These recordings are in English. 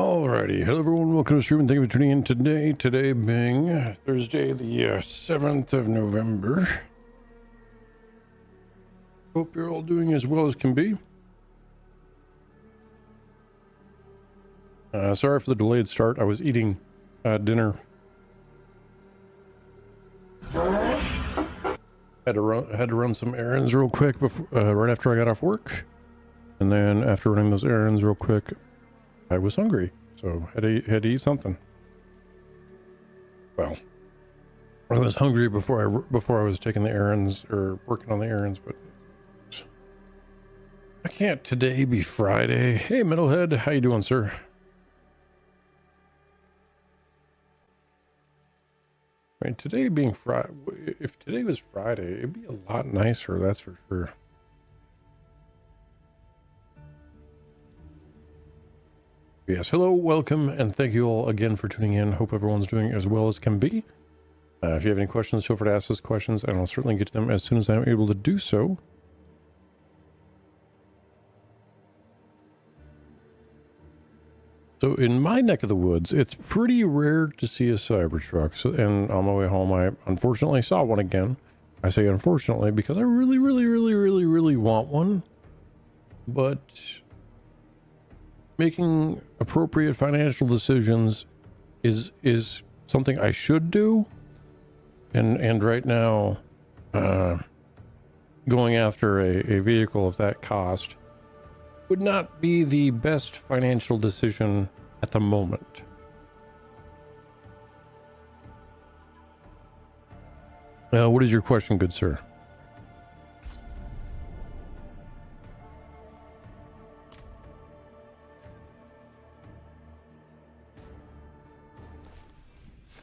Alrighty, hello everyone, welcome to the stream and thank you for tuning in today. Today being Thursday, the 7th of November. Hope you're all doing as well as can be. Sorry for the delayed start. I was eating dinner. Had to run some errands real quick before, right after I got off work, and then after running those errands real quick, I was hungry, so had to eat something. Well, I was hungry before I was taking the errands or working on the errands, but I can't today be Friday. Hey, Metalhead, how you doing, sir? I mean, today being Friday, if today was Friday, it'd be a lot nicer, that's for sure. Yes, hello, welcome, and thank you all again for tuning in. Hope everyone's doing as well as can be. If you have any questions, feel free to ask us questions, and I'll certainly get to them as soon as I'm able to do so. So in my neck of the woods, it's pretty rare to see a Cybertruck. So, and on my way home, I unfortunately saw one again. I say unfortunately because I really want one. But making appropriate financial decisions is something I should do. And right now, going after a vehicle of that cost would not be the best financial decision at the moment. What is your question, good sir?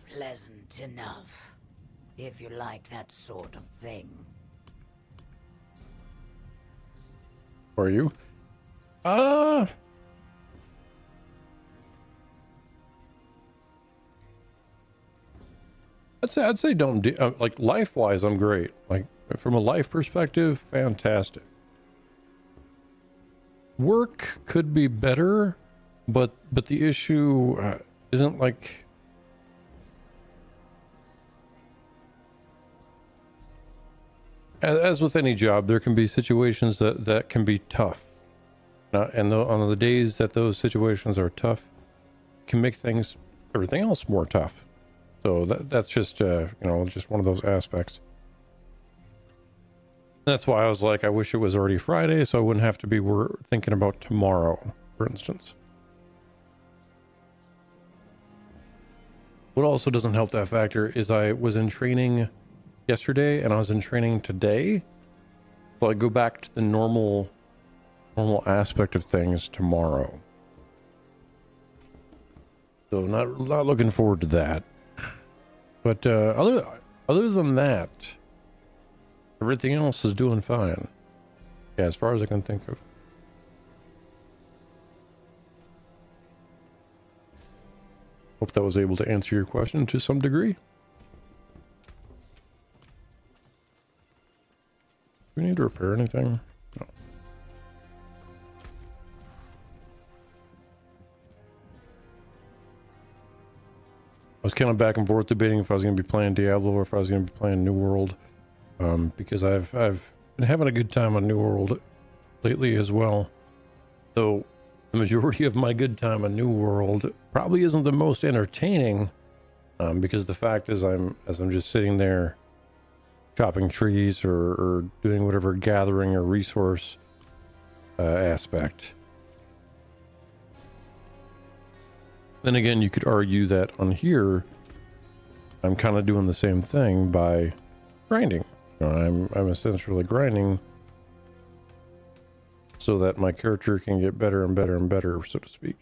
Pleasant enough, if you like that sort of thing. Are you? I'd say don't do, like life-wise, I'm great. Like from a life perspective, fantastic. Work could be better, but the issue isn't like as with any job, there can be situations that can be tough. And on the days that those situations are tough, can make everything else more tough. So that's just you know, just one of those aspects. That's why I was like, I wish it was already Friday, so I wouldn't have to be thinking about tomorrow, for instance. What also doesn't help that factor is I was in training yesterday and I was in training today, so I go back to the normal aspect of things tomorrow. So not looking forward to that. But other than that, everything else is doing fine. Yeah, as far as I can think of. Hope that was able to answer your question to some degree. Do we need to repair anything? No. I was kind of back and forth debating if I was going to be playing Diablo or if I was going to be playing New World, because I've been having a good time on New World lately as well. So the majority of my good time on New World probably isn't the most entertaining, because the fact is I'm just sitting there chopping trees or doing whatever gathering or resource aspect. Then again, you could argue that on here, I'm kind of doing the same thing by grinding. You know, I'm essentially grinding so that my character can get better and better and better, so to speak.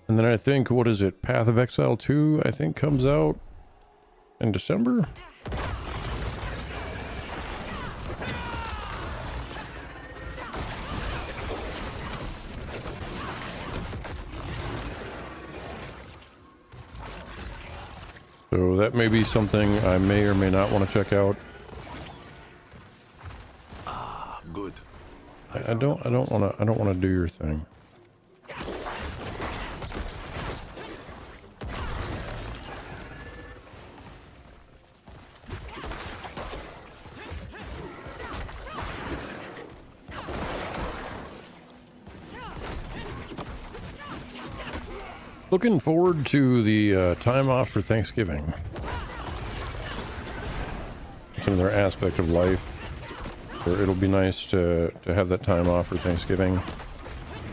And then I think, what is it? Path of Exile 2, I think, comes out in December. So that may be something I may or may not want to check out. Ah, good. I don't want to do your thing. Looking forward to the time off for Thanksgiving. It's another aspect of life where it'll be nice to have that time off for Thanksgiving,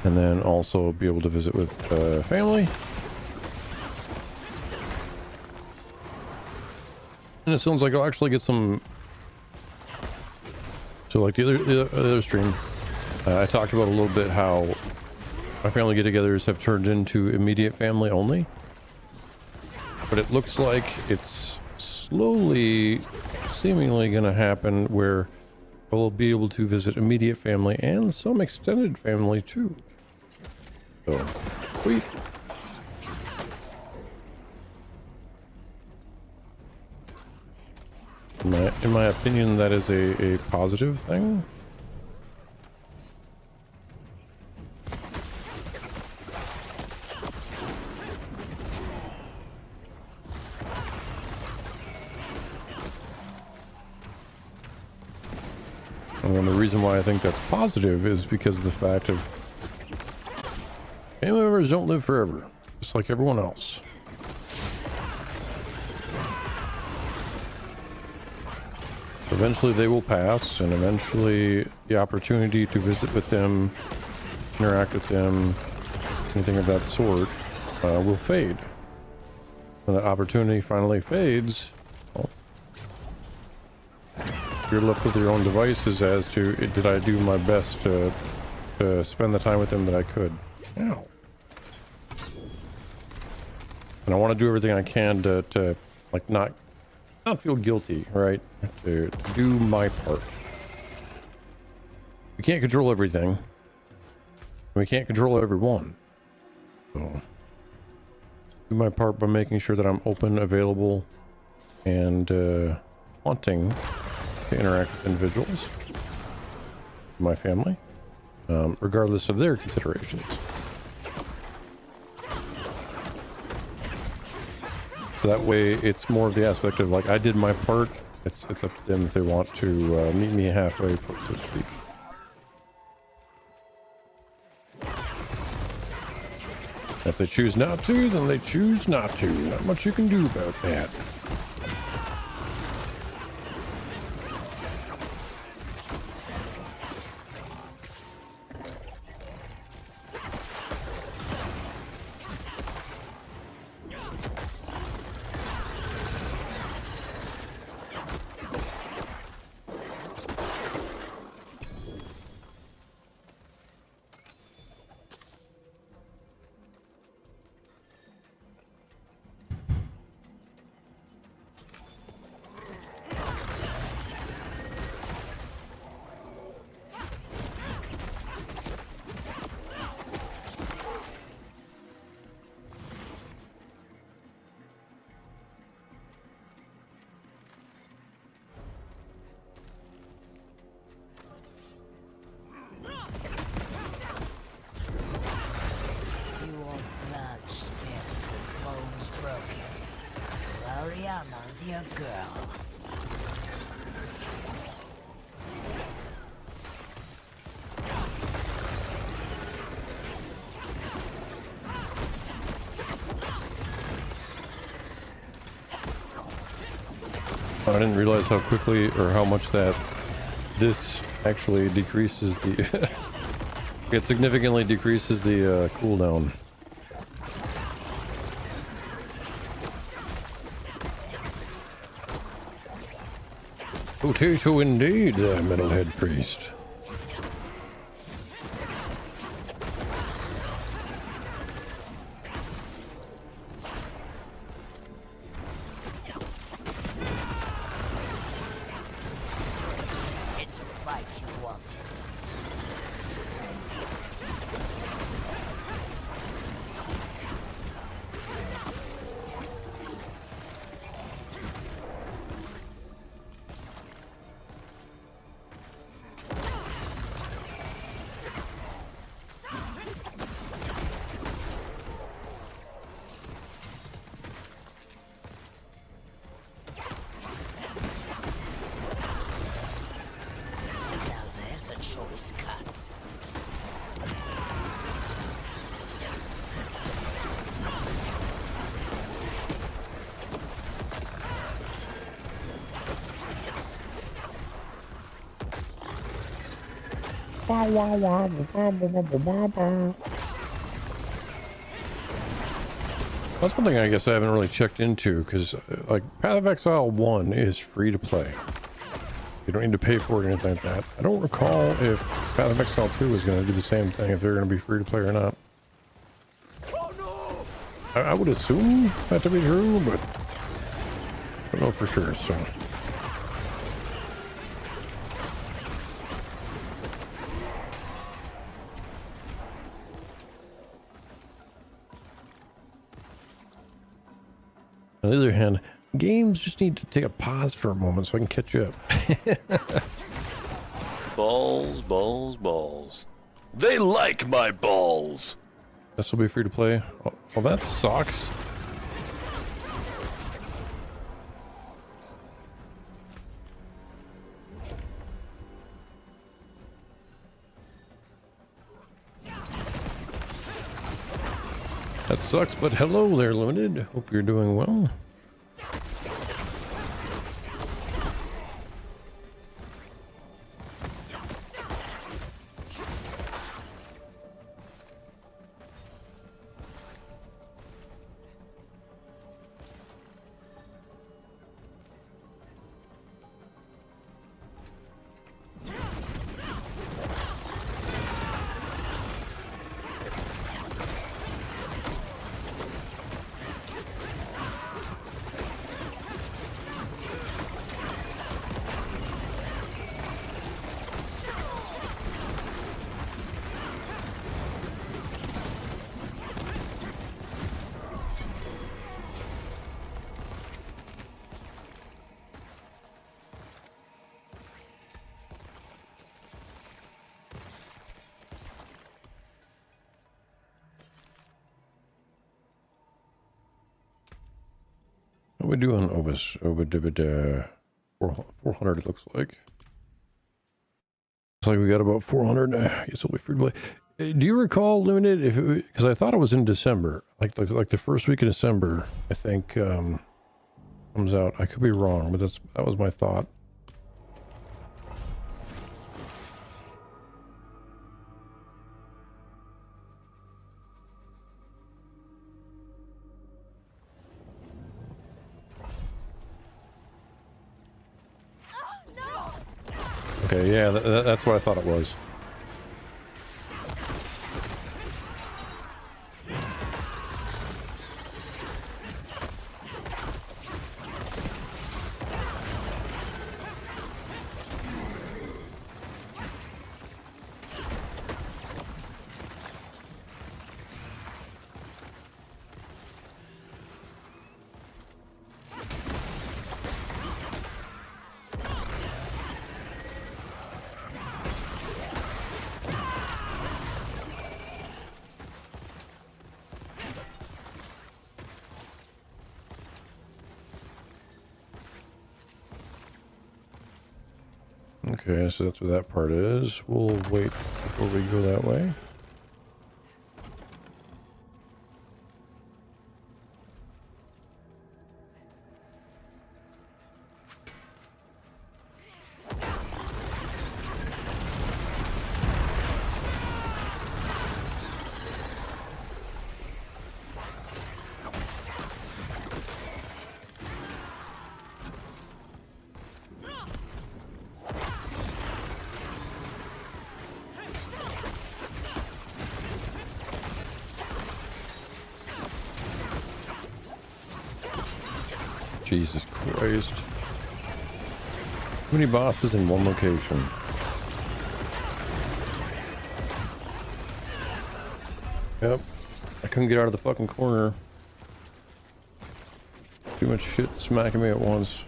and then also be able to visit with family. And it sounds like I'll actually get some. So, like the other stream, I talked about a little bit how my family get-togethers have turned into immediate family only, but it looks like it's slowly, seemingly going to happen where we'll be able to visit immediate family and some extended family too. So, sweet. In my opinion, that is a positive thing. And the reason why I think that's positive is because of the fact of family members don't live forever, just like everyone else. Eventually they will pass, and eventually the opportunity to visit with them, interact with them, anything of that sort, will fade. When that opportunity finally fades, well, you're left with your own devices as to, did I do my best to spend the time with them that I could? Ow. And I want to do everything I can to like not feel guilty, right? To do my part. We can't control everything. We can't control everyone. So do my part by making sure that I'm open, available, and wanting to interact with individuals, my family, regardless of their considerations. So that way it's more of the aspect of like, I did my part, it's up to them if they want to meet me halfway, so to speak. If they choose not to, then they choose not to. Not much you can do about that. Your girl. I didn't realize how quickly or how much that this actually decreases the it significantly decreases the cooldown. Potato indeed, metalhead priest. It's a fight you wanted. That's one thing I guess I haven't really checked into, because like Path of Exile 1 is free to play. You don't need to pay for it or anything like that. I don't recall if Path of Exile 2 is going to do the same thing, if they're going to be free to play or not. I would assume that to be true, but I don't know for sure, so. On the other hand, games just need to take a pause for a moment so I can catch up. Balls, balls, balls. They like my balls. This will be free to play. Oh, well, that sucks. That sucks, but hello there, Limited. Hope you're doing well. What we do on Obus? 400 it looks like. Looks like we got about 400. I guess it'll be free to play. Do you recall, Limited, if it, because I thought it was in December, like the first week of December, I think comes out. I could be wrong, but that was my thought. Okay, yeah, that's what I thought it was. Okay, so that's what that part is. We'll wait before we go that way. Jesus Christ. Too many bosses in one location. Yep. I couldn't get out of the fucking corner. Too much shit smacking me at once.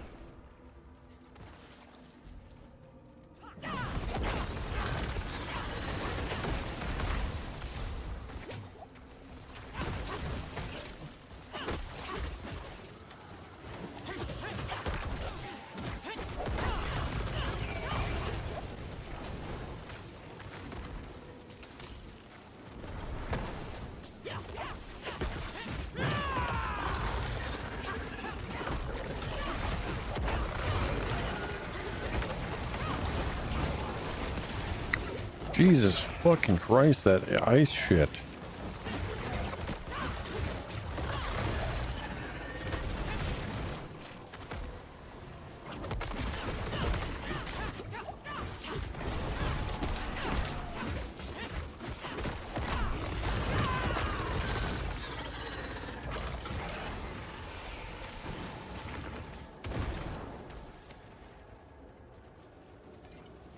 Jesus fucking Christ, that ice shit.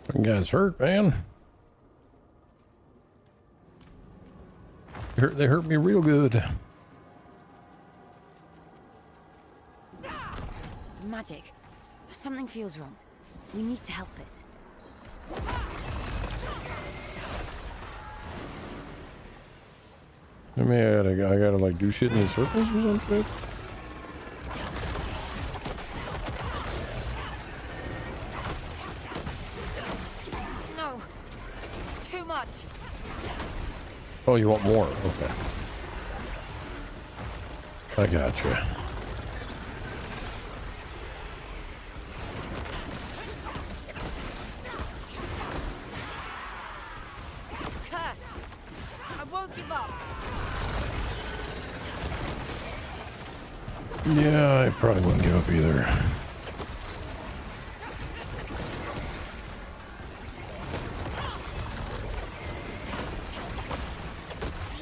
Fucking guy's hurt, man. They hurt me real good. Magic. Something feels wrong. We need to help it. I mean, I gotta like do shit in these circles or some shit. No. Too much. Oh, you want more? Okay. I gotcha. Curse. I won't give up. Yeah, I probably wouldn't give up either.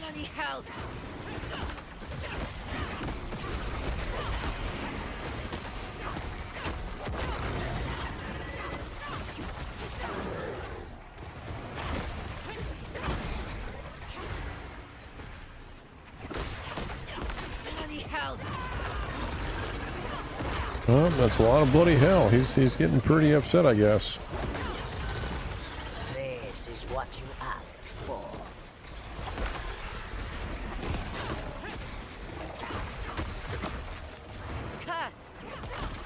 Bloody hell. Bloody hell. Well, that's a lot of bloody hell. He's getting pretty upset, I guess. This is what you asked for. Curse.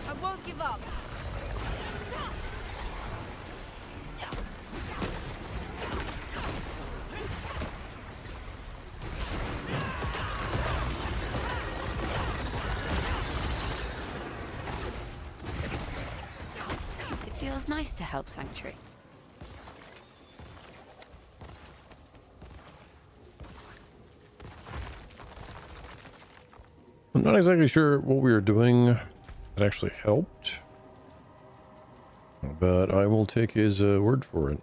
I won't give up. It feels nice to help Sanctuary. I'm not exactly sure what we were doing that actually helped, but I will take his word for it.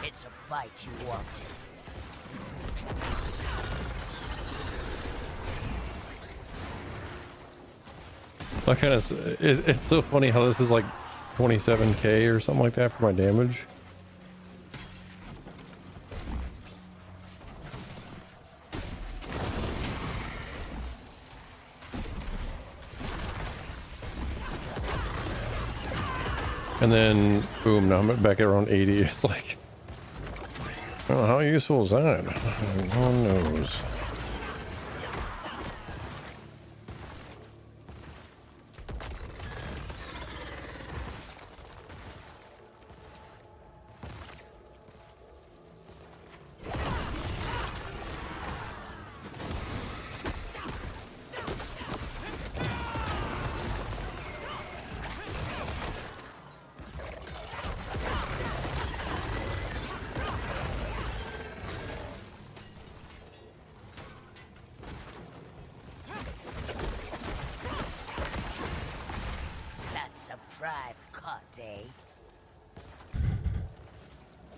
It's a fight you wanted. I kind of, it's so funny how this is like 27k or something like that for my damage. And then, boom, now I'm back at around 80. It's like, oh, how useful is that? No one knows. That's a prime cut, eh?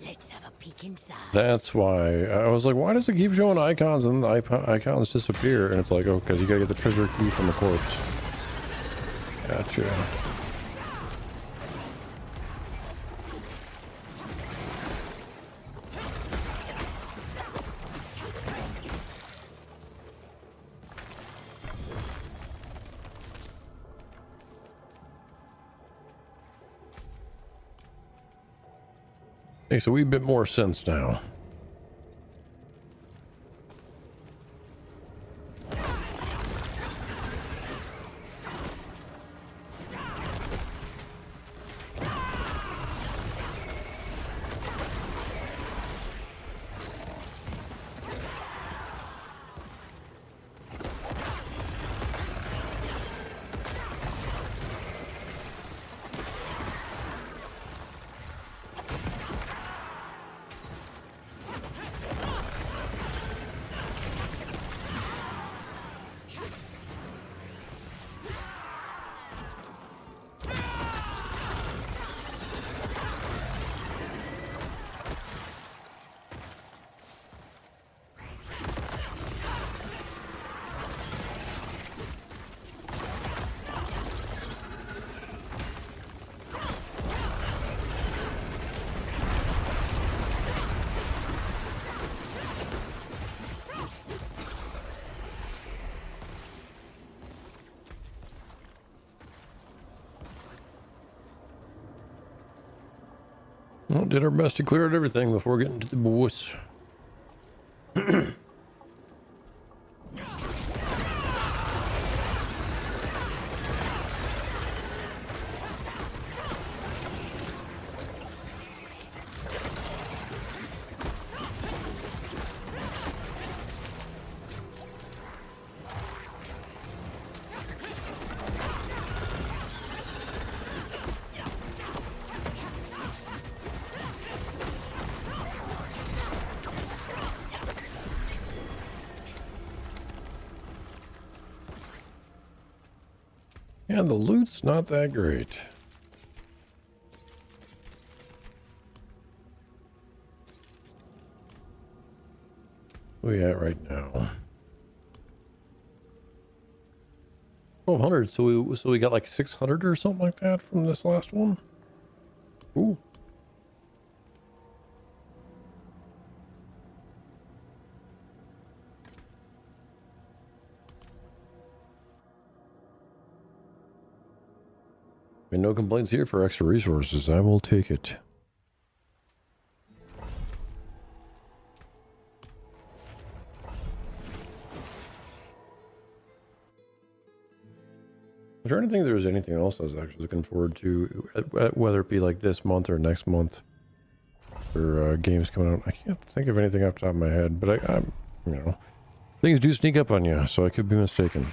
Let's have a peek inside. That's why I was like, why does it keep showing icons and the icons disappear? And it's like, oh, because you gotta get the treasure key from the corpse. Gotcha. Makes a wee bit more sense now. Well, did our best to clear out everything before getting to the boss. And the loot's not that great. Where we at right now? 1,200. So we got like 600 or something like that from this last one. Ooh. And no complaints here for extra resources. I will take it. I'm trying to think if there's anything else I was actually looking forward to, whether it be like this month or next month for games coming out. I can't think of anything off the top of my head, but I'm, you know, things do sneak up on you, so I could be mistaken.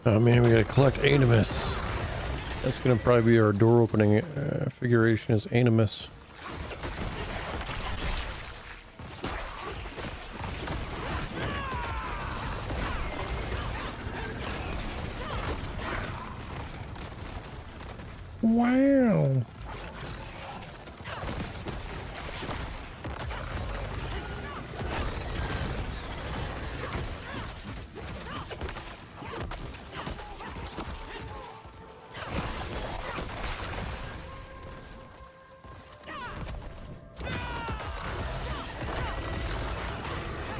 Oh man, we gotta collect Animus. That's gonna probably be our door opening figuration is Animus. Wow.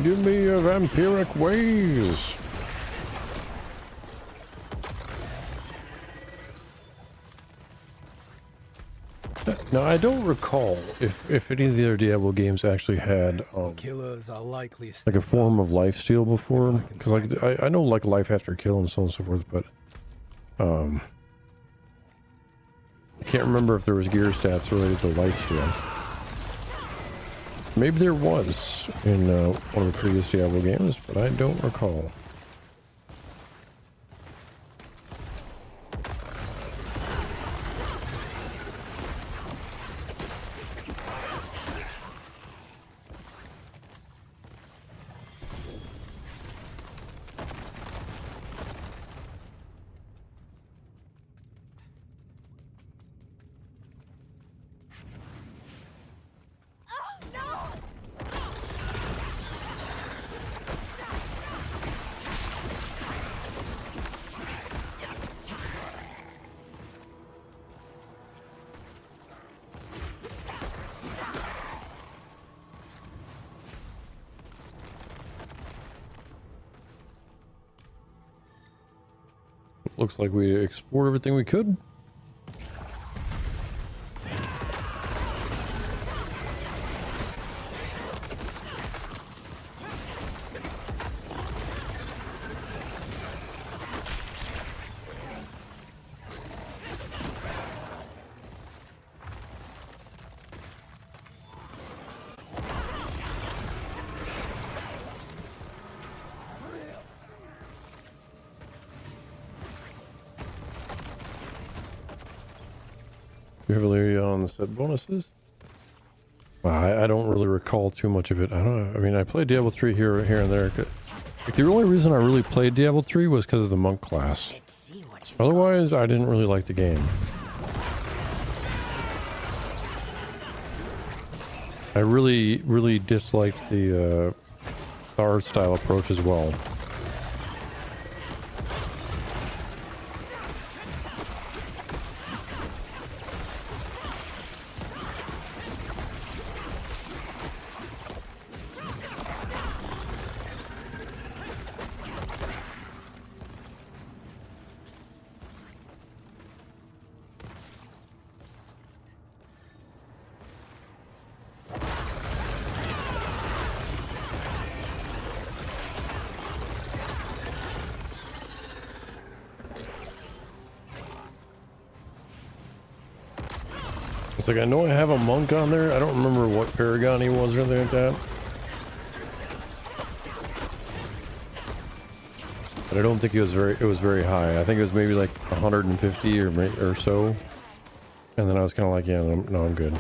Give me your vampiric ways. Now, I don't recall if any of the other Diablo games actually had Killers are likely like a form of lifesteal before, because like I know like life after kill and so on and so forth, but I can't remember if there was gear stats related to lifesteal. Maybe there was in one of the previous Diablo games, but I don't recall. Looks like we explored everything we could. Heavily on the set bonuses. I don't really recall too much of it. I don't know. I mean, I played Diablo 3 here and there. Like, the only reason I really played Diablo 3 was because of the monk class. Otherwise, I didn't really like the game. I really disliked the art style approach as well. It's like, I know I have a monk on there. I don't remember what paragon he was or anything like that. But I don't think it was very high. I think it was maybe like 150 or so. And then I was kind of like, yeah, no, I'm good.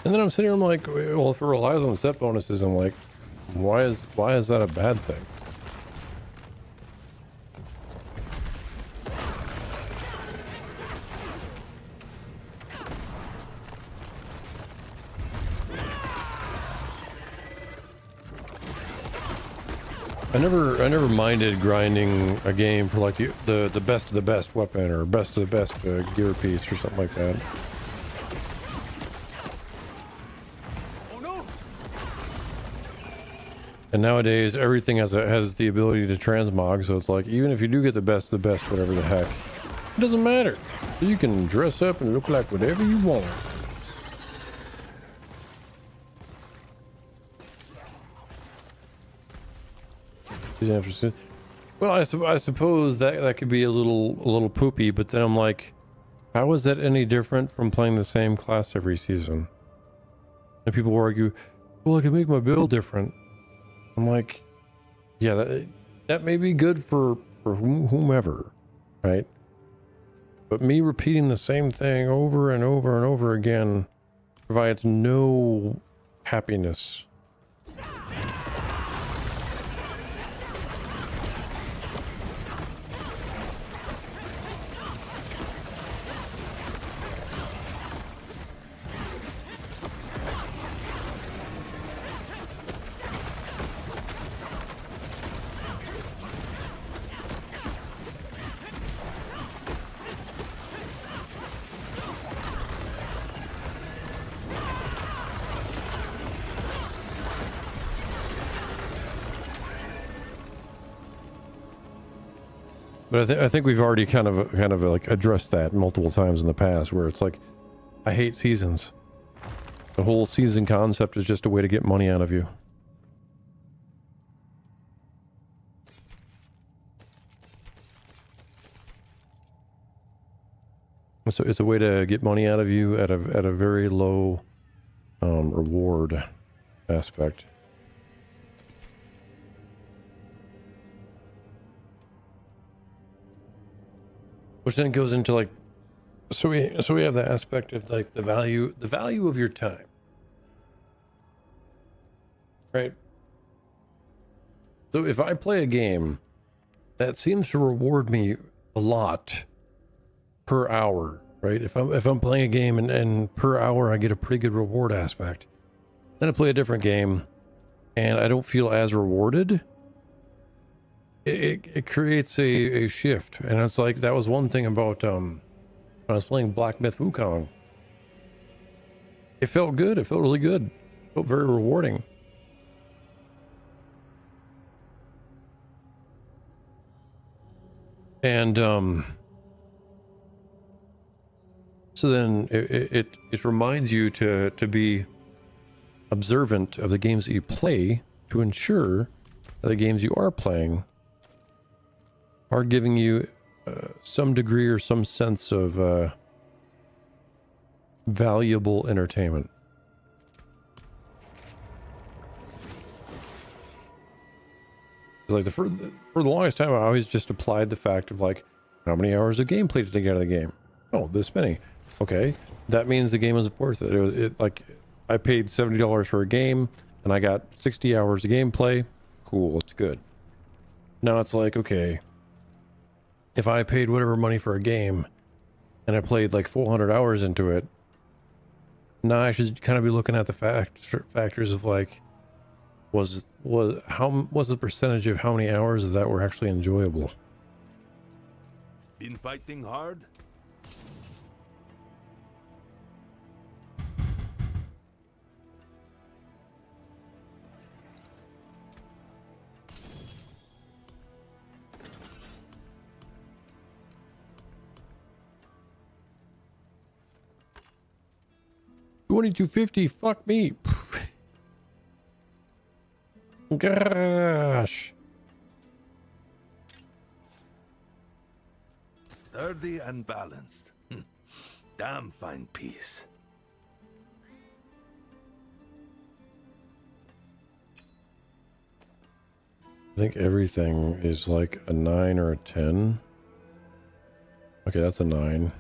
And then I'm sitting here, I'm like, well, if it relies on set bonuses, I'm like, Why is that a bad thing? I never minded grinding a game for like the best of the best weapon or best of the best gear piece or something like that. And nowadays everything has the ability to transmog, so it's like even if you do get the best of the best, whatever the heck, it doesn't matter. You can dress up and look like whatever you want. Is interesting. Well, I suppose that could be a little poopy, but then I'm like, how is that any different from playing the same class every season? And people argue, well, I can make my build different. I'm like, yeah, that may be good for whomever, right? But me repeating the same thing over and over and over again provides no happiness. But I think we've already kind of like addressed that multiple times in the past, where it's like, I hate seasons. The whole season concept is just a way to get money out of you. So it's a way to get money out of you at a very low reward aspect. Which then goes into like, so we have the aspect of like the value of your time, right? So if I play a game that seems to reward me a lot per hour, right? If I'm playing a game and per hour I get a pretty good reward aspect, then I play a different game and I don't feel as rewarded. It creates a shift, and it's like that was one thing about when I was playing Black Myth Wukong. It felt good. It felt really good. It felt very rewarding. And so then it reminds you to be observant of the games that you play to ensure that the games you are playing are giving you some degree or some sense of valuable entertainment. Like for the longest time, I always just applied the fact of like, how many hours of gameplay did I get out of the game? Oh, this many. Okay, that means the game was worth it. It like, I paid $70 for a game, and I got 60 hours of gameplay. Cool, it's good. Now it's like, okay, if I paid whatever money for a game, and I played like 400 hours into it, now I should kind of be looking at the factors of like, how was the percentage of how many hours of that were actually enjoyable? Been fighting hard? $22.50, fuck me. Gosh. Sturdy and balanced. Damn fine piece. I think everything is like a 9 or a 10. Okay, that's a 9.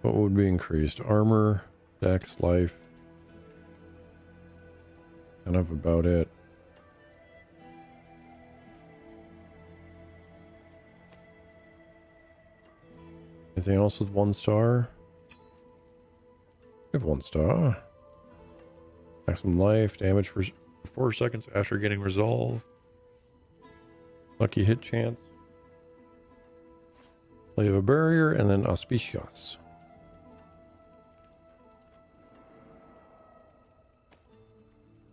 What would be increased? Armor, dex, life. kind of about it. Anything else with 1 star? We have 1 star. Maximum life, damage for 4 seconds after getting resolve. Lucky hit chance. Play of a barrier, and then auspicious.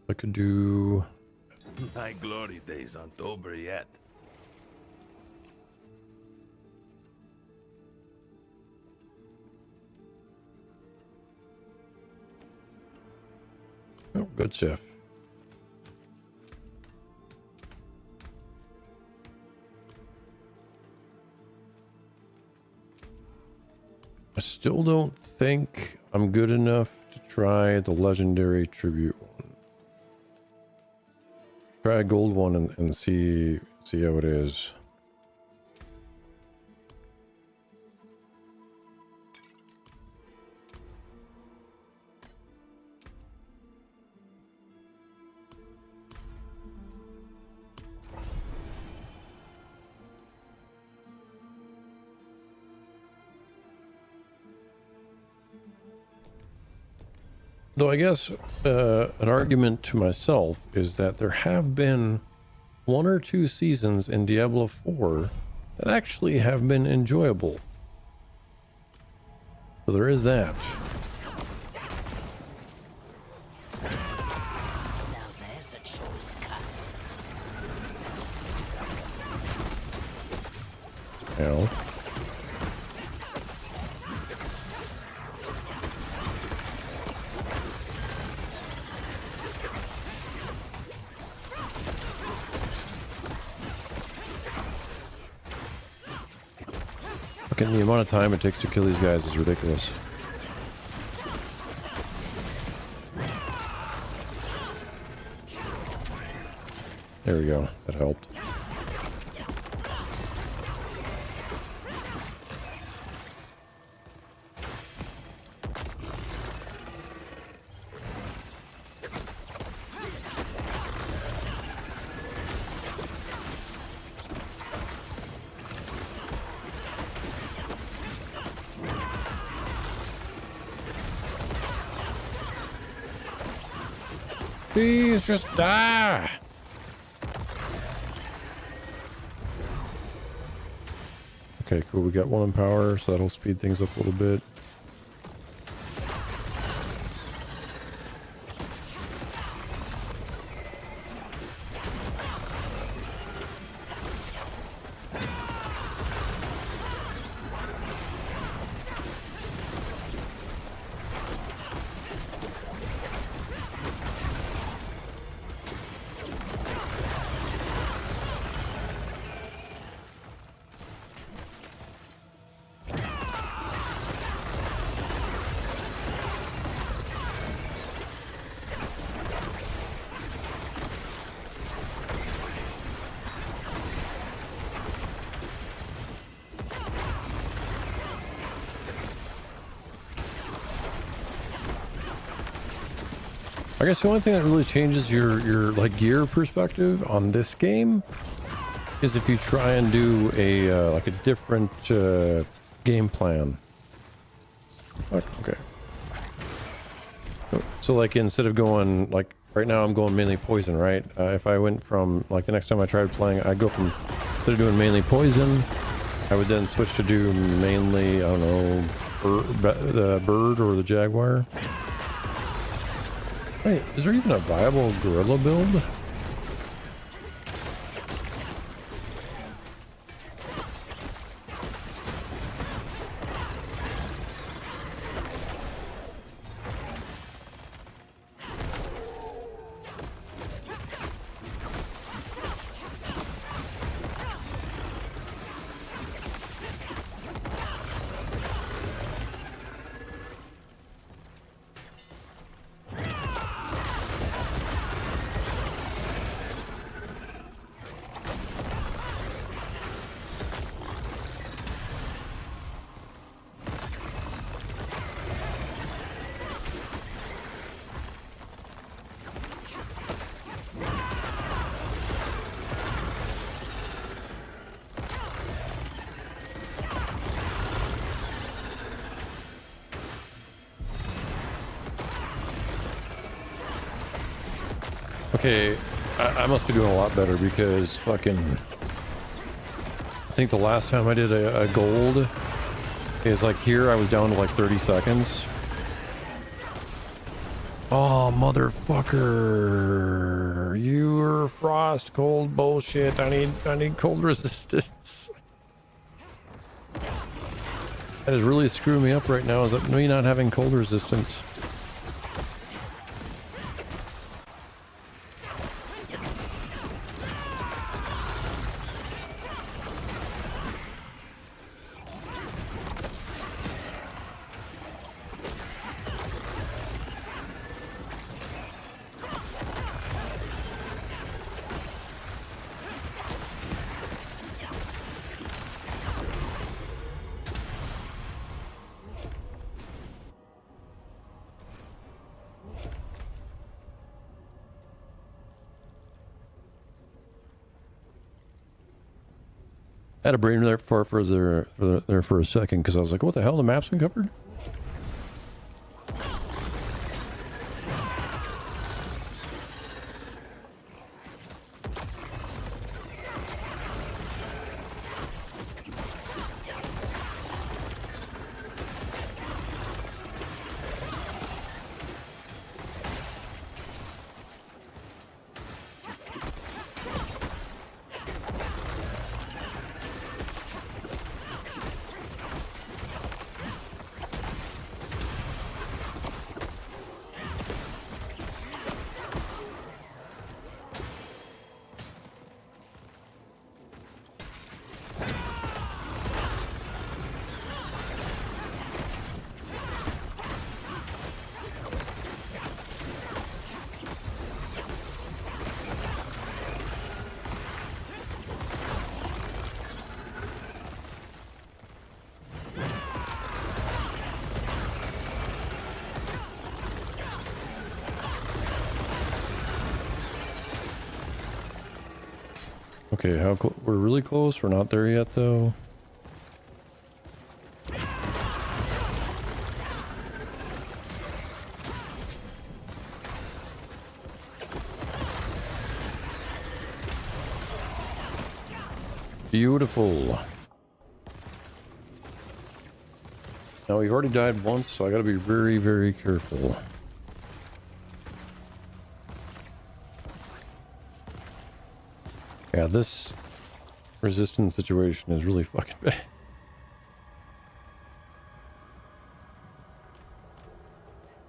I could do... My glory days aren't over yet. Oh, good stuff. I still don't think I'm good enough to try the legendary tribute one. Try a gold one and see how it is. Though I guess an argument to myself is that there have been 1 or 2 seasons in Diablo 4 that actually have been enjoyable. So there is that. Now there's a choice cut. You know. Fucking the amount of time it takes to kill these guys is ridiculous. There we go. That helped. Please just die. Okay, cool. We got 1 in power, so that'll speed things up a little bit. I guess the only thing that really changes your like gear perspective on this game is if you try and do a like a different game plan. Fuck, okay. So like instead of going like right now I'm going mainly poison, right? If I went from like the next time I tried playing, I'd go from instead of doing mainly poison, I would then switch to do mainly, I don't know, the bird or the jaguar. Wait, is there even a viable gorilla build? Okay, I must be doing a lot better because fucking... I think the last time I did a gold is like here I was down to like 30 seconds. Oh, motherfucker. You're frost cold bullshit. I need cold resistance. That is really screwing me up right now, is that me not having cold resistance. I had a brain there for a second because I was like, what the hell, the map's been covered? Okay, we're really close. We're not there yet, though. Beautiful. Now, we've already died once, so I gotta be very, very careful. Yeah, this resistance situation is really fucking bad.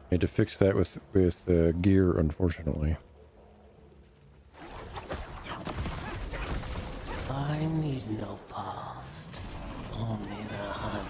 I had to fix that with gear, unfortunately. I need no past, only the hunt.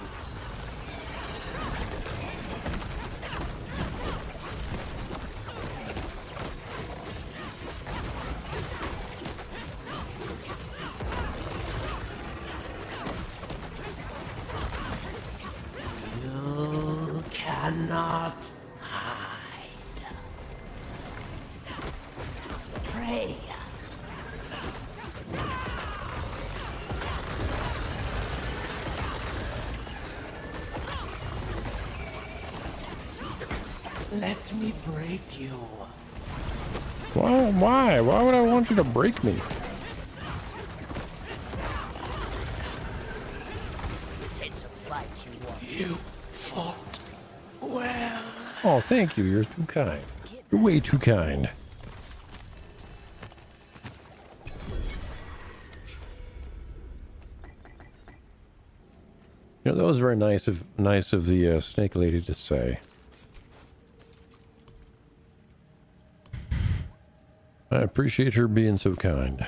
You cannot hide. Pray. Let me break you. Why? Why would I want you to break me? It's a fight you want. You fought well. Oh, thank you. You're too kind. You're way too kind. You know, that was very nice of the snake lady to say. I appreciate her being so kind.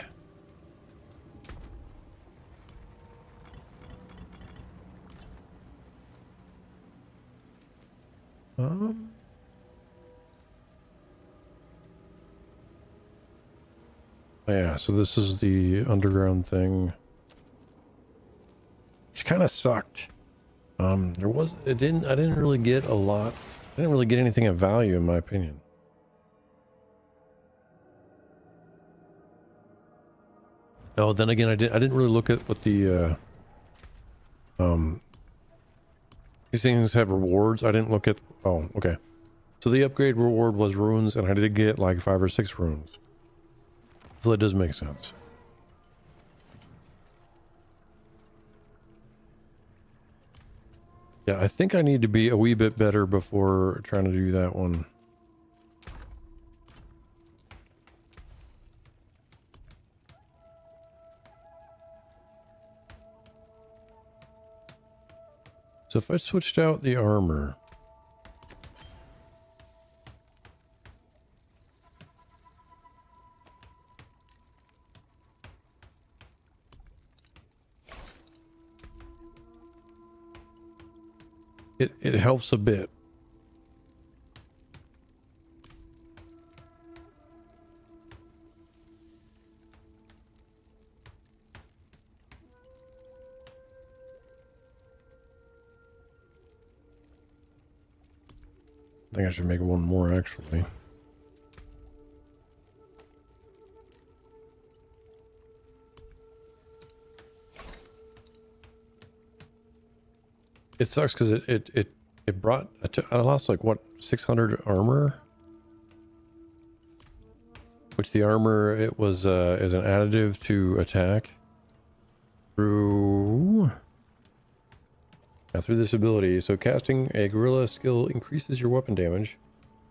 Yeah, so this is the underground thing, which kind of sucked. I didn't really get a lot. I didn't really get anything of value, in my opinion. Oh, then again, I didn't really look at what the these things have rewards. I didn't look at. Oh, okay. So the upgrade reward was runes, and I did get like 5 or 6 runes. So that does make sense. Yeah, I think I need to be a wee bit better before trying to do that one. So if I switched out the armor, it helps a bit. I think I should make one more actually. It sucks because it brought I lost like what 600 armor, which the armor it was is an additive to attack through this ability. So casting a gorilla skill increases your weapon damage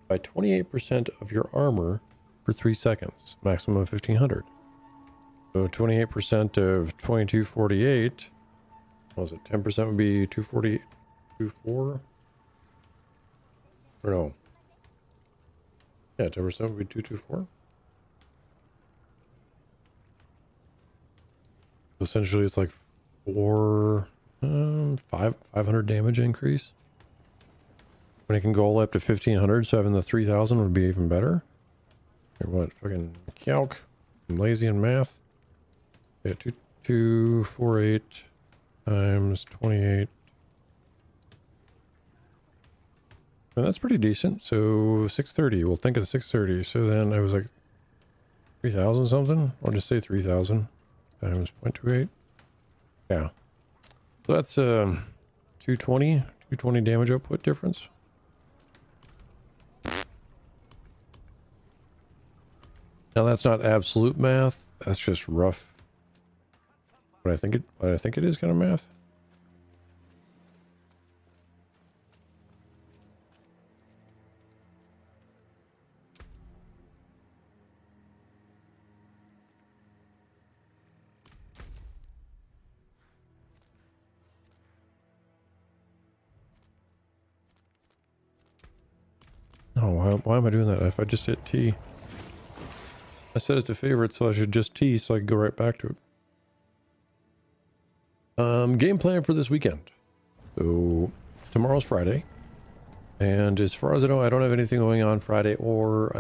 by 28% of your armor for 3 seconds, maximum of 1500. So 28% of 2248. What was it? 10% would be 240, 24? Or no? Yeah, 10% would be 224. Essentially, it's like 500 damage increase. When it can go all the way up to 1500, so having the 3000 would be even better. Or what? Fucking calc. I'm lazy in math. Yeah, 2248 times 28. And that's pretty decent. So 630. We'll think of 630. So then I was like 3000 something. I'll just say 3000 times 0.28. Yeah. So that's 220 damage output difference. Now that's not absolute math. That's just rough. But I think it is kind of math. Oh, why am I doing that? If I just hit T. I set it to favorite, so I should just T so I can go right back to it. Game plan for this weekend. So tomorrow's Friday, and as far as I know, I don't have anything going on Friday or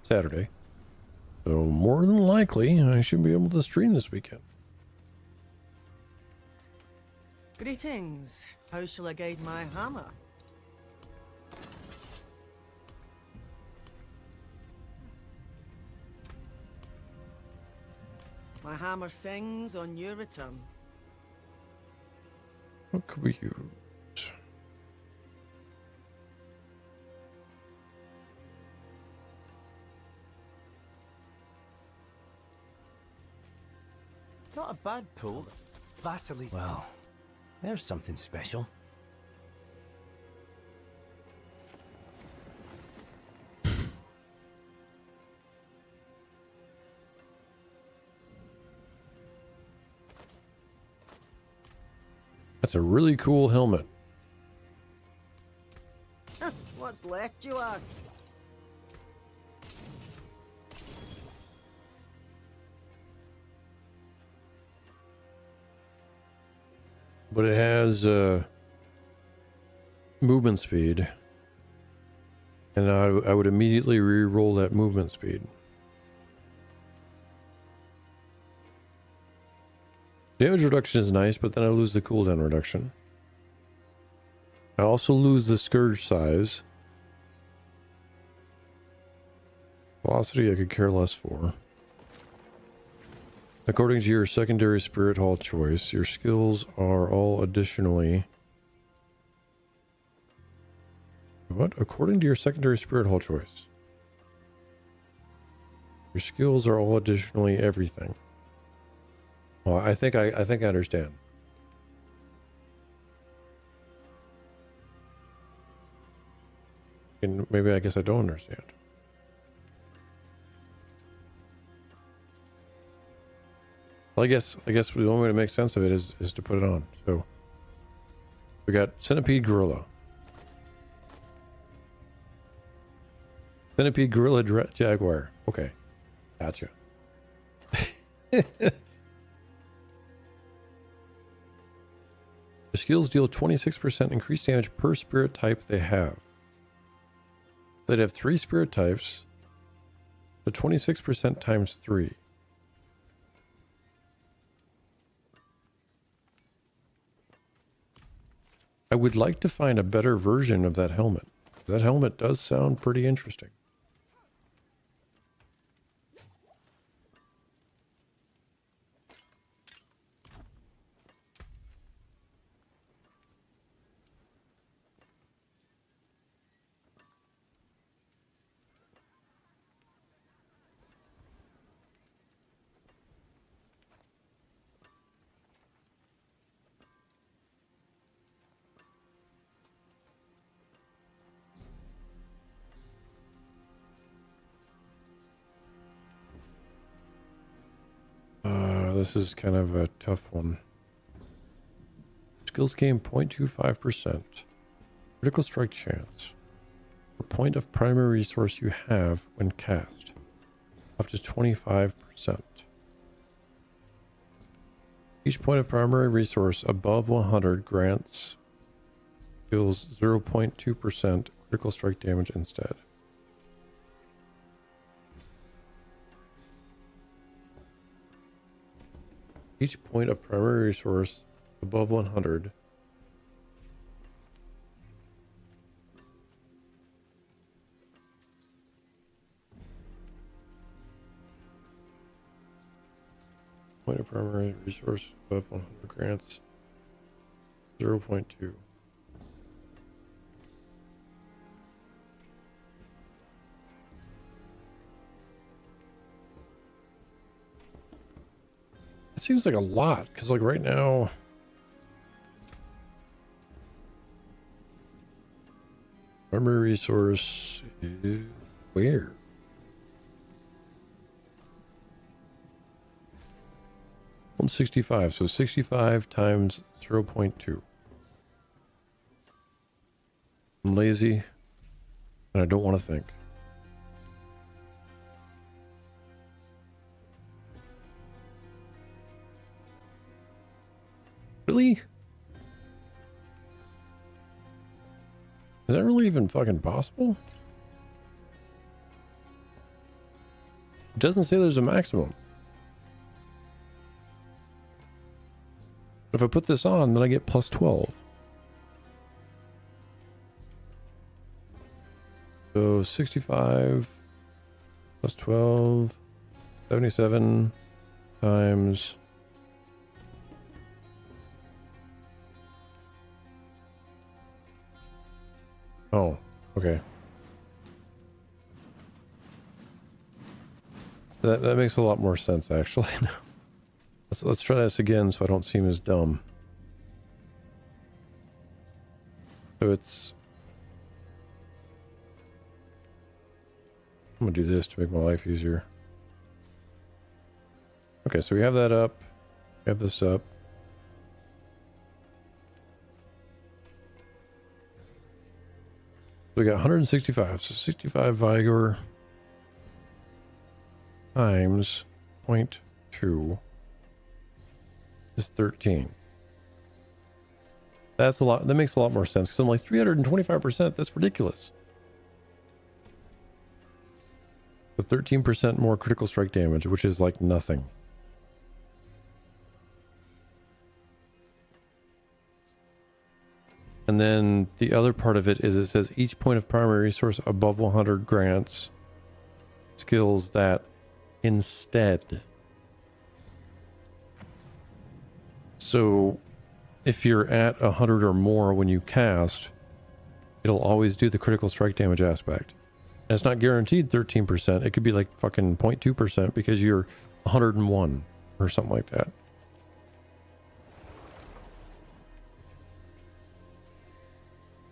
Saturday. So more than likely, I should be able to stream this weekend. Greetings. How shall I guide my hammer? My hammer sings on your return. What could we use? Not a bad pull. Vasily. Well, there's something special. That's a really cool helmet. What's left, you ask? But it has movement speed. And I would immediately re-roll that movement speed. Damage reduction is nice, but then I lose the cooldown reduction. I also lose the scourge size. Velocity I could care less for. According to your secondary spirit hall choice, your skills are all additionally... What? According to your secondary spirit hall choice. Your skills are all additionally everything. Well, I think I understand. And maybe I guess I don't understand. Well, I guess the only way to make sense of it is to put it on. So we got Centipede Gorilla. Centipede Gorilla Jaguar. Okay. Gotcha. The skills deal 26% increased damage per spirit type they have. They'd have 3 spirit types, so 26% times 3. I would like to find a better version of that helmet. That helmet does sound pretty interesting. This is kind of a tough one. Skills gain 0.25%. Critical strike chance. Per point of primary resource you have when cast. Up to 25%. Each point of primary resource above 100 grants deals 0.2% critical strike damage instead. Each point of primary resource above 100 point of primary resource above 100 grants 0.2. It seems like a lot, because like right now primary resource is where? $165, so 65 times 0.2. I'm lazy and I don't want to think. Really? Is that really even fucking possible? It doesn't say there's a maximum. But if I put this on, then I get plus 12. So 65 plus 12, 77 times... Oh, okay. That makes a lot more sense, actually. Let's try this again so I don't seem as dumb. So it's... I'm gonna do this to make my life easier. Okay, so we have that up. We have this up. We got 165, so 65 Vigor times 0.2 is 13. That's a lot. That makes a lot more sense because I'm like 325%. That's ridiculous. So 13% more critical strike damage, which is like nothing. And then the other part of it is it says each point of primary resource above 100 grants skills that instead. So if you're at 100 or more when you cast, it'll always do the critical strike damage aspect. And it's not guaranteed 13%. It could be like fucking 0.2% because you're 101 or something like that.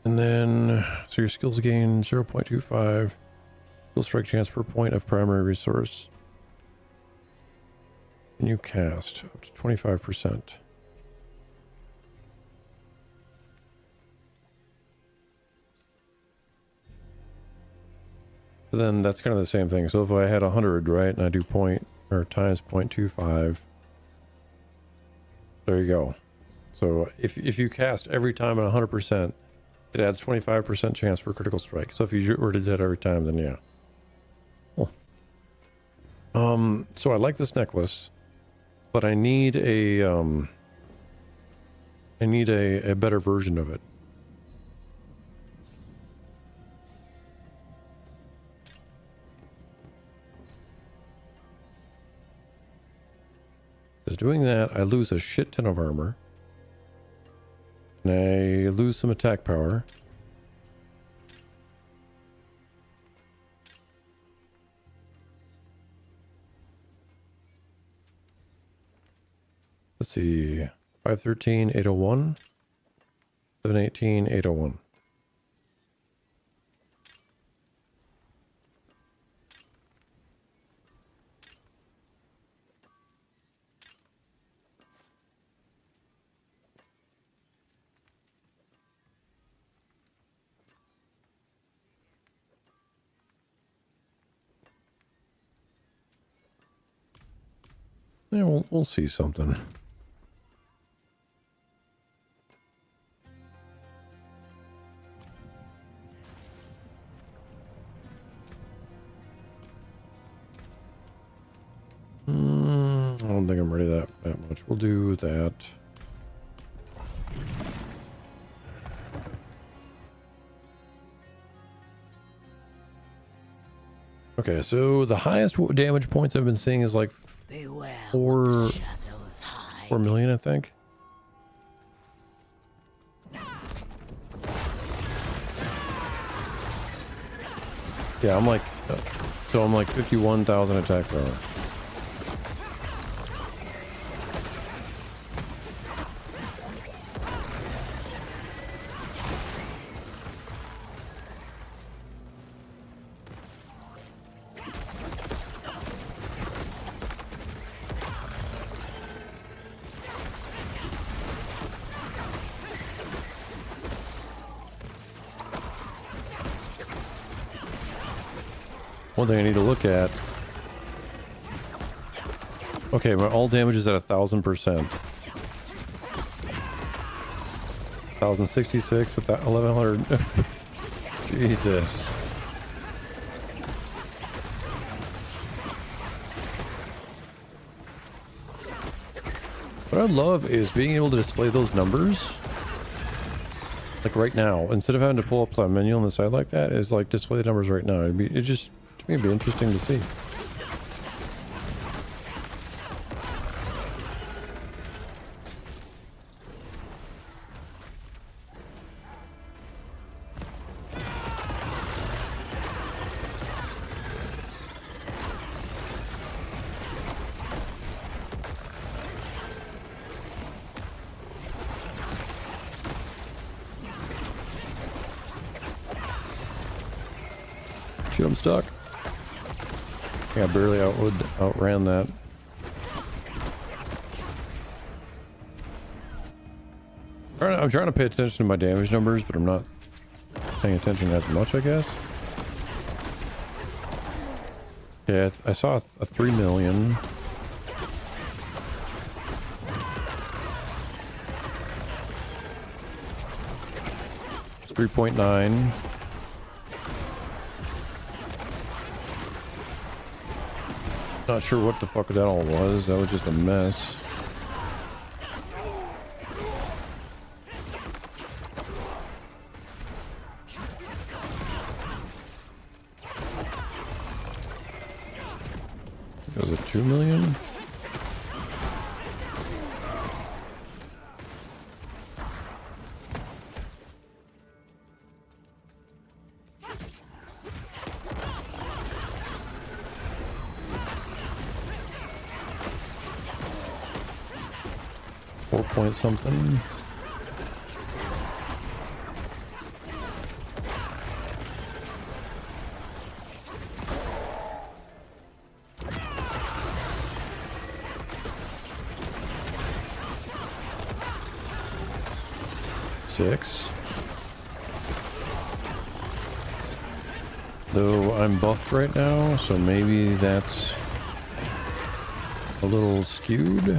And then, so your skills gain 0.25. Skill strike chance per point of primary resource. And you cast up to 25%. So then that's kind of the same thing. So if I had 100, right, and I do times 0.25, there you go. So if you cast every time at 100%, it adds 25% chance for critical strike. So if you were to do that every time, then yeah. Cool. So I like this necklace, but I need a better version of it. Because doing that, I lose a shit ton of armor. And I lose some attack power. Let's see. 513, 801. 718, 801. Yeah, we'll see something. I don't think I'm ready that much. We'll do that. Okay, so the highest damage points I've been seeing is like Beware 4 shadows hide. 4 million, I think. Yeah, I'm like 51,000 attack power. One thing I need to look at. Okay, my all damage is at 1,000%. 1,066 at that 1,100. Jesus. What I love is being able to display those numbers. Like right now, instead of having to pull up the menu on the side like that, is like display the numbers right now. It'd be interesting to see. Shit, I'm stuck. Yeah, I barely outran that. I'm trying to pay attention to my damage numbers, but I'm not paying attention as much, I guess. Yeah, I saw a 3 million. $3.9. Not sure what the fuck that all was. That was just a mess. Was it 2 million? 4 point something. Six. Though I'm buffed right now, so maybe that's a little skewed.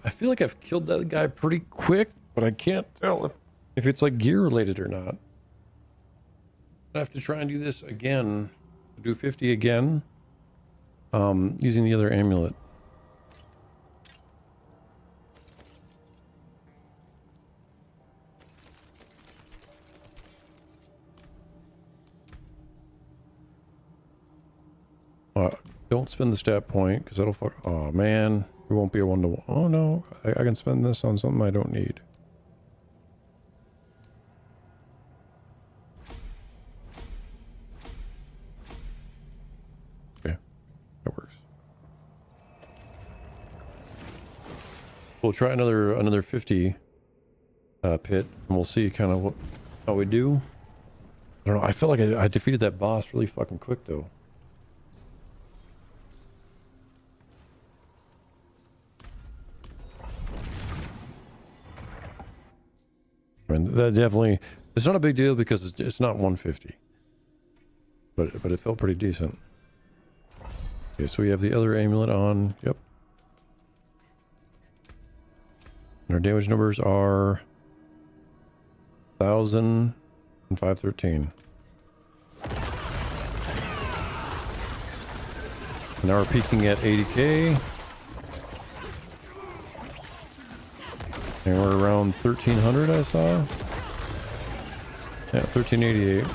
I feel like I've killed that guy pretty quick, but I can't tell if it's like gear related or not. I have to try and do this again. Do 50 again. Using the other amulet. Don't spend the stat point because that'll fuck. Oh man, it won't be a 1-to-1. Oh no, I can spend this on something I don't need. Okay, that works. We'll try another 50 pit, and we'll see kind of how we do. I don't know. I felt like I defeated that boss really fucking quick though. I mean, that definitely, it's not a big deal because it's not 150. But it felt pretty decent. Okay, so we have the other amulet on. Yep. And our damage numbers are 1,000 and 513. Now we're peaking at 80k. And we're around 1,300, I saw. Yeah, 1,388.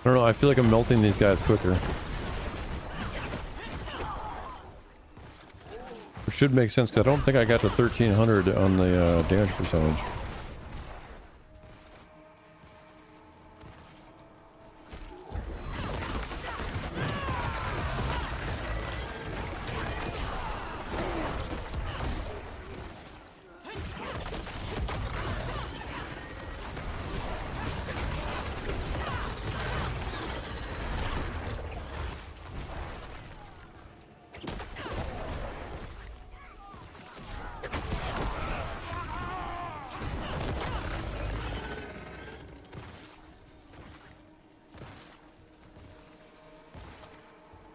I don't know, I feel like I'm melting these guys quicker. Which should make sense, because I don't think I got to 1,300 on the damage percentage.